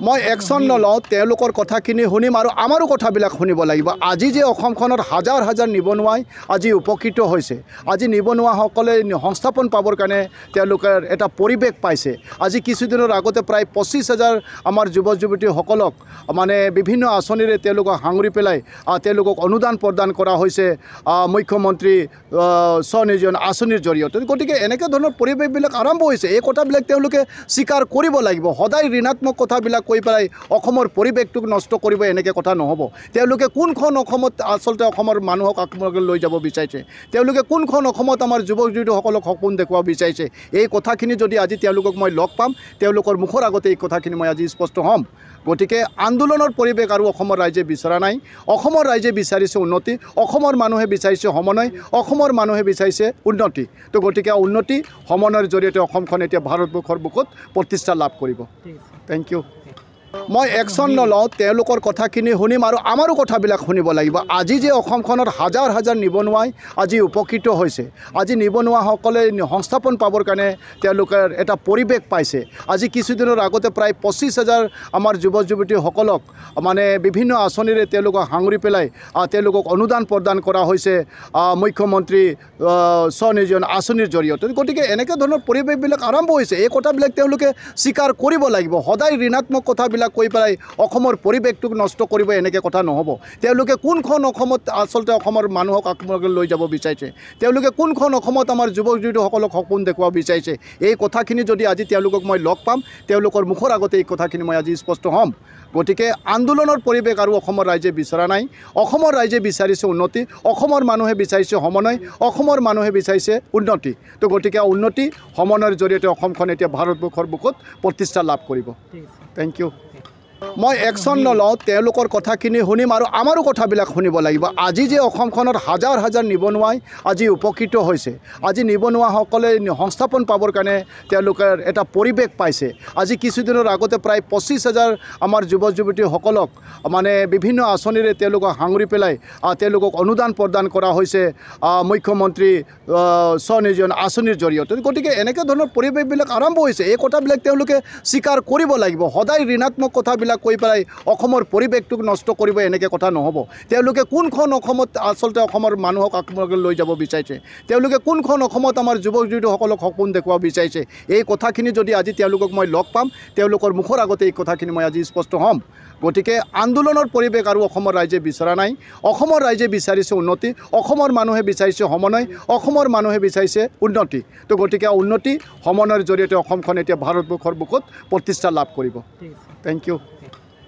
মই একশ্যন নলওঁ তেওঁলোকৰ কথাখিনি শুনিম আৰু আমাৰো কথাবিলাক শুনিব লাগিব। আজি যে অসমখনত হাজাৰ হাজাৰ নিবনুৱাই আজি উপকৃত হৈছে, আজি নিবনুৱাসকলে সংস্থাপন পাবৰ কাৰণে তেওঁলোকে এটা পৰিৱেশ পাইছে। আজি কিছুদিনৰ আগতে প্ৰায় 25,000 আমাৰ যুৱ যুৱতীসকলক মানে বিভিন্ন আঁচনিৰে তেওঁলোকক সাঙুৰি পেলাই তেওঁলোকক অনুদান প্ৰদান কৰা হৈছে মুখ্যমন্ত্ৰী স্বনিয়োজন আঁচনিৰ জৰিয়তে। গতিকে এনেকৈ ধৰণৰ পৰিৱেশবিলাক আৰম্ভ হৈছে। এই কথাবিলাক তেওঁলোকে স্বীকাৰ কৰিব লাগিব। সদায় ঋণাত্মক কথাবিলাক কৈ পেলাই অসমৰ পৰিৱেশটোক নষ্ট কৰিব এনেকৈ কথা নহ'ব। তেওঁলোকে কোনখন অসমত আচলতে অসমৰ মানুহক আপোনালোকে লৈ যাব বিচাৰিছে, তেওঁলোকে কোনখন অসমত আমাৰ যুৱক যুৱতীসকলক সপোন দেখুৱাব বিচাৰিছে, এই কথাখিনি যদি আজি তেওঁলোকক মই লগ পাম, তেওঁলোকৰ মুখৰ আগতে এই কথাখিনি মই আজি স্পষ্ট হ'ম। গতিকে আন্দোলনৰ পৰিৱেশ আৰু অসমৰ ৰাইজে বিচৰা নাই। অসমৰ ৰাইজে বিচাৰিছে উন্নতি, অসমৰ মানুহে বিচাৰিছে সমন্বয়, অসমৰ মানুহে বিচাৰিছে উন্নতি। তো গতিকে উন্নতি সমন্বয়ৰ জৰিয়তে অসমখন এতিয়া ভাৰতবৰ্ষৰ বুকুত প্ৰতিষ্ঠা লাভ কৰিব। Thank U. মই একশ্যন নলওঁ তেওঁলোকৰ কথাখিনি শুনিম আৰু আমাৰো কথাবিলাক শুনিব লাগিব। আজি যে অসমখনত হাজাৰ হাজাৰ নিবনুৱাই আজি উপকৃত হৈছে, আজি নিবনুৱাসকলে সংস্থাপন পাবৰ কাৰণে তেওঁলোকে এটা পৰিৱেশ পাইছে। আজি কিছুদিনৰ আগতে প্ৰায় 25,000 আমাৰ যুৱ যুৱতীসকলক মানে বিভিন্ন আঁচনিৰে তেওঁলোকক সাঙুৰি পেলাই তেওঁলোকক অনুদান প্ৰদান কৰা হৈছে মুখ্যমন্ত্ৰী স্বনিয়োজন আঁচনিৰ জৰিয়তে। গতিকে এনেকৈ ধৰণৰ পৰিৱেশবিলাক আৰম্ভ হৈছে। এই কথাবিলাক তেওঁলোকে স্বীকাৰ কৰিব লাগিব। সদায় ঋণাত্মক কথাবিলাক কৈ পেলাই অসমৰ পৰিৱেশটোক নষ্ট কৰিব এনেকৈ কথা নহ'ব। তেওঁলোকে কোনখন অসমত আচলতে অসমৰ মানুহক আপোনালোকে লৈ যাব বিচাৰিছে, তেওঁলোকে কোনখন অসমত আমাৰ যুৱক যুৱতীসকলক সপোন দেখুৱাব বিচাৰিছে, এই কথাখিনি যদি আজি তেওঁলোকক মই লগ পাম, তেওঁলোকৰ মুখৰ আগতে এই কথাখিনি মই আজি স্পষ্ট হ'ম। গতিকে আন্দোলনৰ পৰিৱেশ আৰু অসমৰ ৰাইজে বিচৰা নাই। অসমৰ ৰাইজে বিচাৰিছে উন্নতি, অসমৰ মানুহে বিচাৰিছে সমন্বয়, অসমৰ মানুহে বিচাৰিছে উন্নতি। তো গতিকে উন্নতি সমন্বয়ৰ জৰিয়তে অসমখন এতিয়া ভাৰতবৰ্ষৰ বুকুত প্ৰতিষ্ঠা লাভ কৰিব। Thank U. মই একশ্যন নলওঁ তেওঁলোকৰ কথাখিনি শুনিম আৰু আমাৰো কথাবিলাক শুনিব লাগিব। আজি যে অসমখনত হাজাৰ হাজাৰ নিবনুৱাই আজি উপকৃত হৈছে, আজি নিবনুৱাসকলে সংস্থাপন পাবৰ কাৰণে তেওঁলোকে এটা পৰিৱেশ পাইছে। আজি কিছুদিনৰ আগতে প্ৰায় 25,000 আমাৰ যুৱ যুৱতীসকলক মানে বিভিন্ন আঁচনিৰে তেওঁলোকক সাঙুৰি পেলাই তেওঁলোকক অনুদান প্ৰদান কৰা হৈছে মুখ্যমন্ত্ৰী স্বনিয়োজন আঁচনিৰ জৰিয়তে। গতিকে এনেকৈ ধৰণৰ পৰিৱেশবিলাক আৰম্ভ হৈছে। এই কথাবিলাক তেওঁলোকে স্বীকাৰ কৰিব লাগিব। সদায় ঋণাত্মক কথাবিলাক কৈ পেলাই অসমৰ পৰিৱেশটোক নষ্ট কৰিব এনেকৈ কথা নহ'ব। তেওঁলোকে কোনখন অসমত আচলতে অসমৰ মানুহক আপোনালোকে লৈ যাব বিচাৰিছে, তেওঁলোকে কোনখন অসমত আমাৰ যুৱক যুৱতীসকলক সপোন দেখুৱাব বিচাৰিছে, এই কথাখিনি যদি আজি তেওঁলোকক মই লগ পাম, তেওঁলোকৰ মুখৰ আগতে এই কথাখিনি মই আজি স্পষ্ট হ'ম। গতিকে আন্দোলনৰ পৰিৱেশ আৰু অসমৰ ৰাইজে বিচৰা নাই। অসমৰ ৰাইজে বিচাৰিছে উন্নতি, অসমৰ মানুহে বিচাৰিছে সমন্বয়, অসমৰ মানুহে বিচাৰিছে উন্নতি। তো গতিকে উন্নতি সমন্বয়ৰ জৰিয়তে অসমখন এতিয়া ভাৰতবৰ্ষৰ বুকুত প্ৰতিষ্ঠা লাভ কৰিব। Thank U.